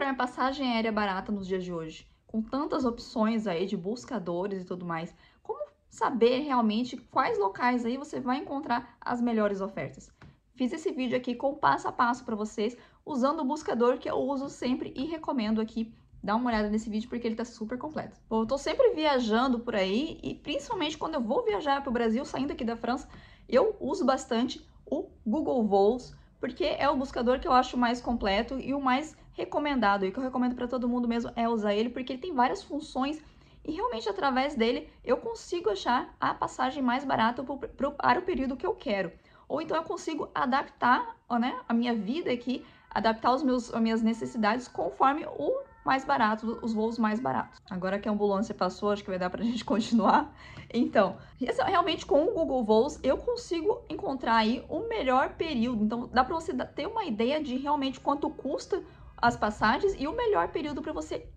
comprar minha passagem aérea barata nos dias de hoje? Com tantas opções aí de buscadores e tudo mais, como saber realmente quais locais aí você vai encontrar as melhores ofertas? Fiz esse vídeo aqui com passo a passo para vocês, usando o buscador que eu uso sempre e recomendo aqui. Dá uma olhada nesse vídeo porque ele tá super completo. Bom, eu tô sempre viajando por aí e principalmente quando eu vou viajar para o Brasil, saindo aqui da França, eu uso bastante o Google Voos, porque é o buscador que eu acho mais completo e o mais recomendado. E o que eu recomendo para todo mundo mesmo é usar ele, porque ele tem várias funções e realmente através dele eu consigo achar a passagem mais barata para o período que eu quero. Ou então eu consigo adaptar, né, a minha vida aqui, adaptar as minhas necessidades conforme o mais barato, os voos mais baratos. Agora que a ambulância passou, acho que vai dar pra gente continuar. Então, realmente com o Google Voos eu consigo encontrar aí o melhor período. Então, dá pra você ter uma ideia de realmente quanto custa as passagens e o melhor período para você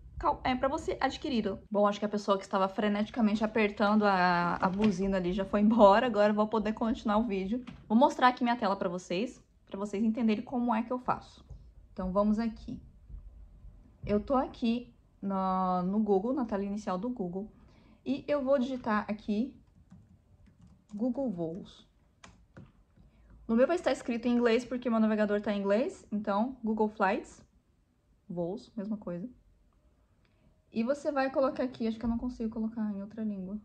adquirir. Bom, acho que a pessoa que estava freneticamente apertando a buzina ali já foi embora, agora eu vou poder continuar o vídeo. Vou mostrar aqui minha tela para vocês entenderem como é que eu faço. Então, vamos aqui. Eu tô aqui no Google, na tela inicial do Google, e eu vou digitar aqui Google Voos. No meu vai estar escrito em inglês, porque meu navegador está em inglês, então Google Flights, voos, mesma coisa. E você vai colocar aqui, acho que eu não consigo colocar em outra língua.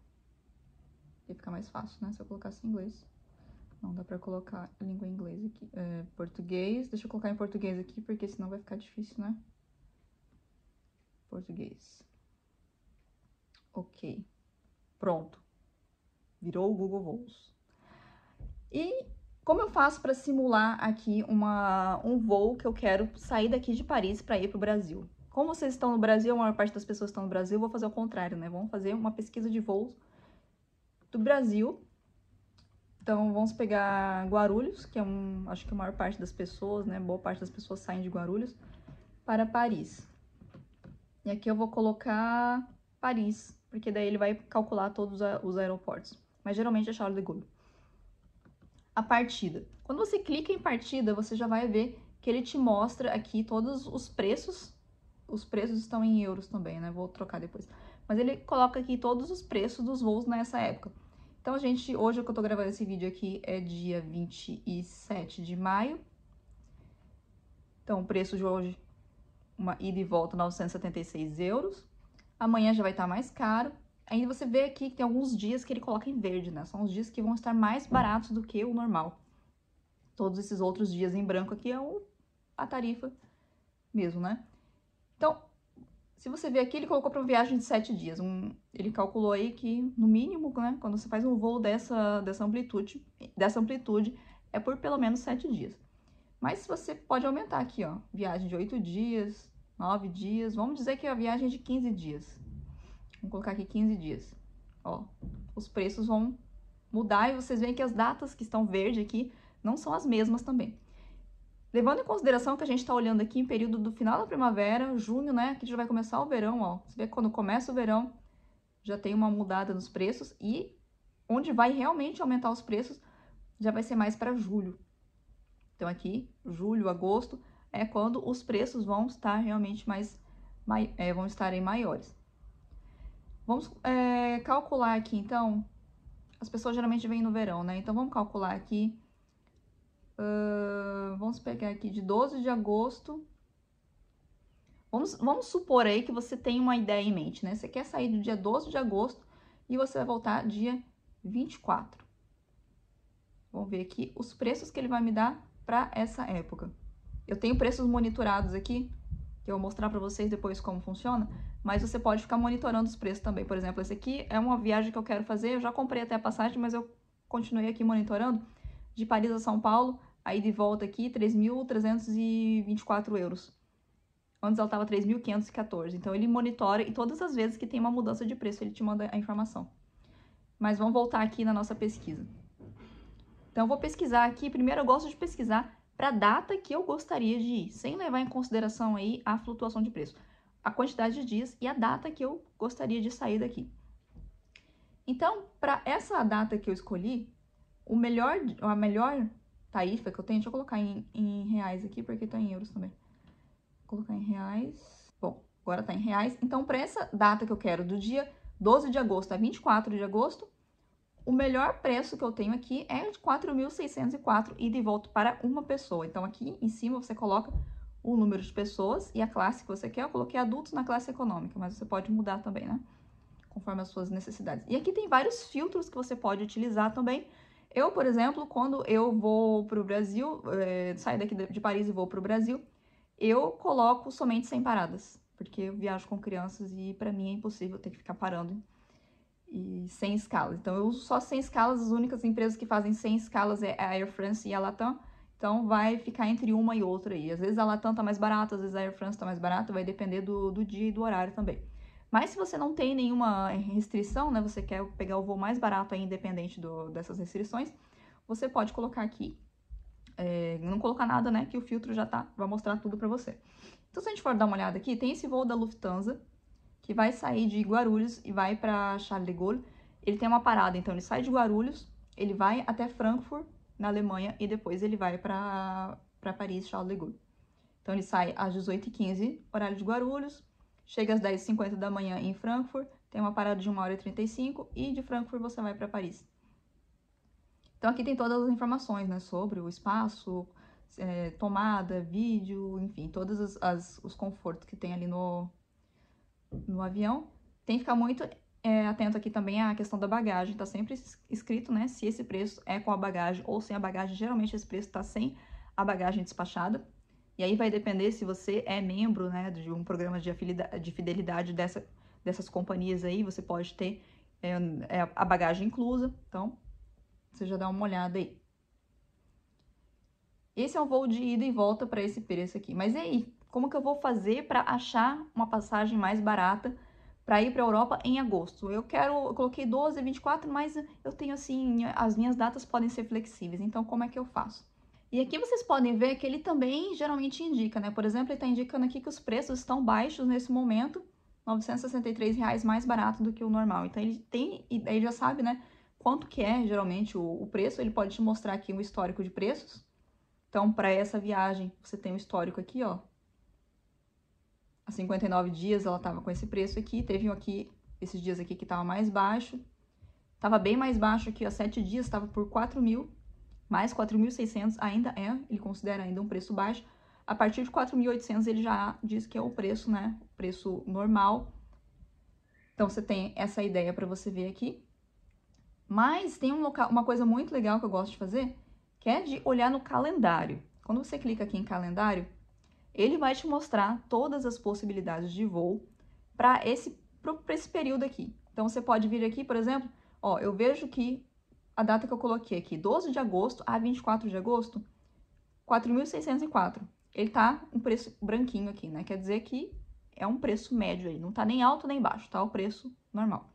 Ia ficar mais fácil, né, se eu colocasse em inglês. Não, dá pra colocar a língua em inglês aqui. Português, deixa eu colocar em português aqui, porque senão vai ficar difícil, né? Português. Ok. Pronto. Virou o Google Voos. E como eu faço para simular aqui um voo que eu quero sair daqui de Paris para ir para o Brasil? Como vocês estão no Brasil, a maior parte das pessoas estão no Brasil, eu vou fazer o contrário, né? Vamos fazer uma pesquisa de voos do Brasil. Então, vamos pegar Guarulhos, que é acho que a maior parte das pessoas, né? Boa parte das pessoas saem de Guarulhos para Paris. E aqui eu vou colocar Paris, porque daí ele vai calcular todos os aeroportos. Mas geralmente é Charles de Gaulle. A partida. Quando você clica em partida, você já vai ver que ele te mostra aqui todos os preços. Os preços estão em euros também, né? Vou trocar depois. Mas ele coloca aqui todos os preços dos voos nessa época. Então, hoje que eu tô gravando esse vídeo aqui é dia 27 de maio. Então, o preço de hoje, uma ida e volta, 976 euros. Amanhã já vai estar mais caro. Aí você vê aqui que tem alguns dias que ele coloca em verde, né? São os dias que vão estar mais baratos do que o normal. Todos esses outros dias em branco aqui é a tarifa mesmo, né? Então, se você ver aqui, ele colocou para uma viagem de 7 dias. Ele calculou aí que, no mínimo, né, quando você faz um voo dessa amplitude, é por pelo menos 7 dias. Mas você pode aumentar aqui, ó, viagem de 8 dias, 9 dias, vamos dizer que é a viagem de 15 dias. Vamos colocar aqui 15 dias. Ó, os preços vão mudar e vocês veem que as datas que estão verde aqui não são as mesmas também. Levando em consideração que a gente está olhando aqui em período do final da primavera, junho, né, que já vai começar o verão, ó. Você vê que quando começa o verão, já tem uma mudada nos preços e onde vai realmente aumentar os preços já vai ser mais para julho. Então aqui, julho, agosto, é quando os preços vão estar realmente vão estarem maiores. Vamos calcular aqui, então, as pessoas geralmente vêm no verão, né? Então vamos calcular aqui. Vamos pegar aqui de 12 de agosto. Vamos supor aí que você tem uma ideia em mente, né? Você quer sair do dia 12 de agosto e você vai voltar dia 24. Vamos ver aqui os preços que ele vai me dar para essa época. Eu tenho preços monitorados aqui, que eu vou mostrar para vocês depois como funciona, mas você pode ficar monitorando os preços também. Por exemplo, esse aqui é uma viagem que eu quero fazer, eu já comprei até a passagem, mas eu continuei aqui monitorando. De Paris a São Paulo, aí de volta aqui, 3.324 euros. Antes ela estava 3.514. Então ele monitora e todas as vezes que tem uma mudança de preço, ele te manda a informação. Mas vamos voltar aqui na nossa pesquisa. Então eu vou pesquisar aqui. Primeiro eu gosto de pesquisar para a data que eu gostaria de ir, sem levar em consideração aí a flutuação de preço, a quantidade de dias e a data que eu gostaria de sair daqui. Então, para essa data que eu escolhi, a melhor tarifa que eu tenho, deixa eu colocar em reais aqui, porque tá em euros também. Vou colocar em reais. Bom, agora tá em reais. Então, para essa data que eu quero, do dia 12 de agosto a 24 de agosto, o melhor preço que eu tenho aqui é de 4.604 ida e volta para uma pessoa. Então, aqui em cima você coloca o número de pessoas e a classe que você quer. Eu coloquei adultos na classe econômica, mas você pode mudar também, né? Conforme as suas necessidades. E aqui tem vários filtros que você pode utilizar também. Eu, por exemplo, quando eu vou para o Brasil, saio daqui de Paris e vou para o Brasil, eu coloco somente 100 paradas, porque eu viajo com crianças e para mim é impossível ter que ficar parando e sem escalas. Então eu uso só 100 escalas, as únicas empresas que fazem 100 escalas é a Air France e a Latam. Então vai ficar entre uma e outra aí. Às vezes a Latam tá mais barata, às vezes a Air France tá mais barata, vai depender do dia e do horário também. Mas se você não tem nenhuma restrição, né, você quer pegar o voo mais barato aí, independente dessas restrições, você pode colocar aqui, não colocar nada, né, que o filtro já vai mostrar tudo pra você. Então se a gente for dar uma olhada aqui, tem esse voo da Lufthansa, que vai sair de Guarulhos e vai para Charles de Gaulle. Ele tem uma parada, então ele sai de Guarulhos, ele vai até Frankfurt, na Alemanha, e depois ele vai para Paris, Charles de Gaulle. Então ele sai às 18h15, horário de Guarulhos, chega às 10h50 da manhã em Frankfurt, tem uma parada de 1h35 e de Frankfurt você vai para Paris. Então aqui tem todas as informações, né, sobre o espaço, tomada, vídeo, enfim, todos os confortos que tem ali no avião. Tem que ficar muito atento aqui também à questão da bagagem. Tá sempre escrito, né, se esse preço é com a bagagem ou sem a bagagem. Geralmente esse preço tá sem a bagagem despachada. E aí vai depender se você é membro, né, de um programa de fidelidade dessas companhias aí. Você pode ter a bagagem inclusa. Então, você já dá uma olhada aí. Esse é um voo de ida e volta para esse preço aqui. Mas e aí, como que eu vou fazer para achar uma passagem mais barata para ir para a Europa em agosto? Eu coloquei 12, 24, mas eu tenho assim, as minhas datas podem ser flexíveis. Então, como é que eu faço? E aqui vocês podem ver que ele também geralmente indica, né? Por exemplo, ele está indicando aqui que os preços estão baixos nesse momento, R$ 963 mais barato do que o normal. Então, ele tem, e aí já sabe, né, quanto que é geralmente o preço. Ele pode te mostrar aqui um histórico de preços. Então, para essa viagem, você tem um histórico aqui, ó. Há 59 dias ela tava com esse preço aqui. Teve aqui, esses dias aqui que tava mais baixo. Tava bem mais baixo aqui, ó. 7 dias tava por 4.000, mais 4.600 ainda ele considera ainda um preço baixo. A partir de 4.800 ele já diz que é o preço, né? O preço normal. Então, você tem essa ideia para você ver aqui. Mas tem uma coisa muito legal que eu gosto de fazer, que é de olhar no calendário. Quando você clica aqui em calendário, ele vai te mostrar todas as possibilidades de voo para esse período aqui. Então, você pode vir aqui, por exemplo, ó, eu vejo que a data que eu coloquei aqui, 12 de agosto a 24 de agosto, 4.604. Ele tá um preço branquinho aqui, né? Quer dizer que é um preço médio aí, não tá nem alto nem baixo, tá? O preço normal.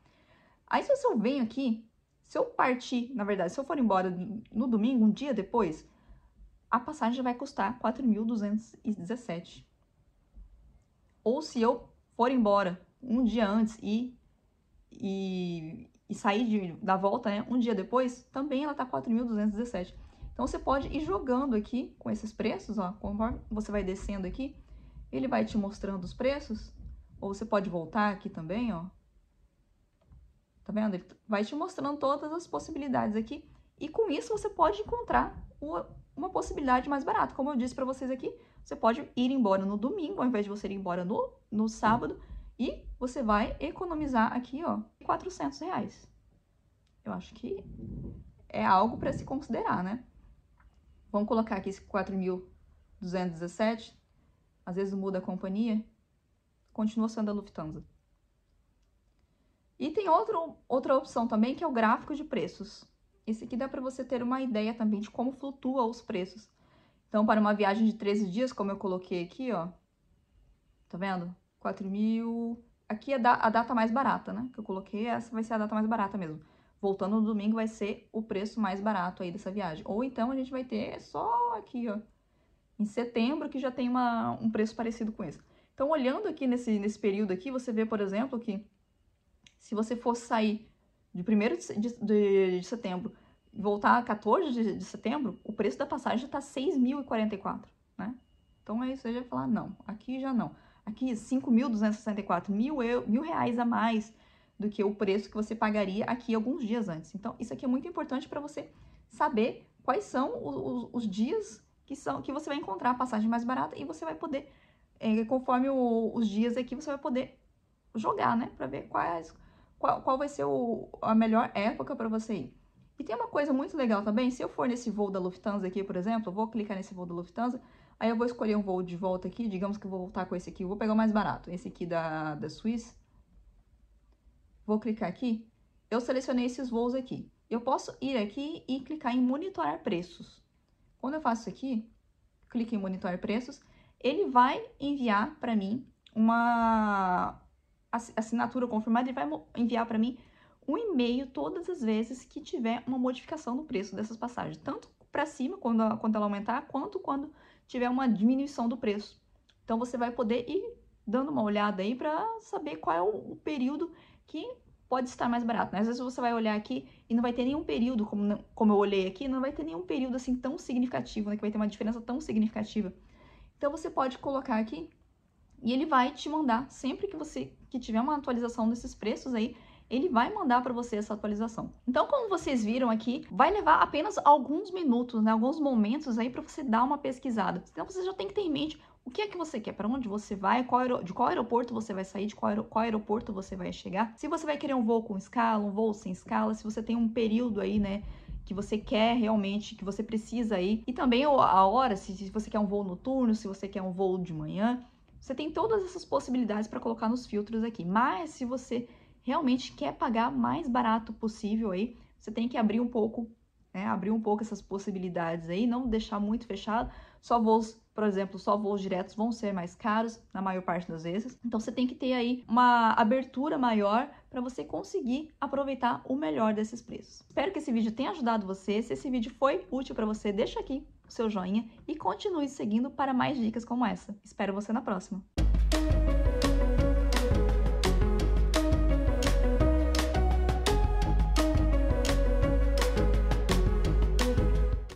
Aí, se eu venho aqui, se eu partir, na verdade, se eu for embora no domingo, um dia depois, a passagem vai custar 4.217. Ou se eu for embora um dia antes e sair da volta, né, um dia depois, também ela tá 4.217. Então, você pode ir jogando aqui com esses preços, ó, conforme você vai descendo aqui, ele vai te mostrando os preços, ou você pode voltar aqui também, ó. Tá vendo? Ele vai te mostrando todas as possibilidades aqui. E com isso você pode encontrar uma possibilidade mais barata. Como eu disse para vocês aqui, você pode ir embora no domingo, ao invés de você ir embora no sábado. E você vai economizar aqui, ó, R$400. Eu acho que é algo para se considerar, né? Vamos colocar aqui esse 4.217. Às vezes muda a companhia. Continua sendo a Lufthansa. E tem outra opção também, que é o gráfico de preços. Esse aqui dá para você ter uma ideia também de como flutuam os preços. Então, para uma viagem de 13 dias, como eu coloquei aqui, ó. Tá vendo? 4.000... Aqui é a data mais barata, né? Que eu coloquei, essa vai ser a data mais barata mesmo. Voltando no domingo vai ser o preço mais barato aí dessa viagem. Ou então a gente vai ter só aqui, ó. Em setembro, que já tem um preço parecido com esse. Então, olhando aqui nesse período aqui, você vê, por exemplo, que se você fosse sair de 1º de setembro e voltar a 14 de setembro, o preço da passagem já está 6.044, né? Então aí você já vai falar, não, aqui já não. Aqui 5.264, R$ 1.000 a mais do que o preço que você pagaria aqui alguns dias antes. Então isso aqui é muito importante para você saber quais são os dias que você vai encontrar a passagem mais barata e você vai poder, conforme os dias aqui, você vai poder jogar, né? Para ver qual vai ser a melhor época para você ir. E tem uma coisa muito legal também, se eu for nesse voo da Lufthansa aqui, por exemplo, eu vou clicar nesse voo da Lufthansa, aí eu vou escolher um voo de volta aqui, digamos que eu vou voltar com esse aqui, eu vou pegar o mais barato, esse aqui da Swiss. Vou clicar aqui, eu selecionei esses voos aqui. Eu posso ir aqui e clicar em monitorar preços. Quando eu faço isso aqui, clico em monitorar preços, ele vai enviar para mim uma assinatura confirmada, ele vai enviar para mim um e-mail todas as vezes que tiver uma modificação no preço dessas passagens, tanto para cima, quando ela aumentar, quanto quando tiver uma diminuição do preço. Então, você vai poder ir dando uma olhada aí para saber qual é o período que pode estar mais barato, né? Às vezes você vai olhar aqui e não vai ter nenhum período, como eu olhei aqui, não vai ter nenhum período assim tão significativo, né? Que vai ter uma diferença tão significativa. Então, você pode colocar aqui e ele vai te mandar, sempre que tiver uma atualização desses preços aí, ele vai mandar para você essa atualização. Então, como vocês viram aqui, vai levar apenas alguns minutos, né, alguns momentos aí para você dar uma pesquisada. Então, você já tem que ter em mente o que é que você quer, para onde você vai, de qual aeroporto você vai sair, de qual aeroporto você vai chegar. Se você vai querer um voo com escala, um voo sem escala, se você tem um período aí, né, que você quer realmente, que você precisa ir. E também a hora, se você quer um voo noturno, se você quer um voo de manhã. Você tem todas essas possibilidades para colocar nos filtros aqui. Mas se você realmente quer pagar mais barato possível aí, você tem que abrir um pouco, né? Abrir um pouco essas possibilidades aí, não deixar muito fechado. Só voos, por exemplo, só voos diretos vão ser mais caros na maior parte das vezes. Então você tem que ter aí uma abertura maior para você conseguir aproveitar o melhor desses preços. Espero que esse vídeo tenha ajudado você. Se esse vídeo foi útil para você, deixa aqui o seu joinha e continue seguindo para mais dicas como essa. Espero você na próxima!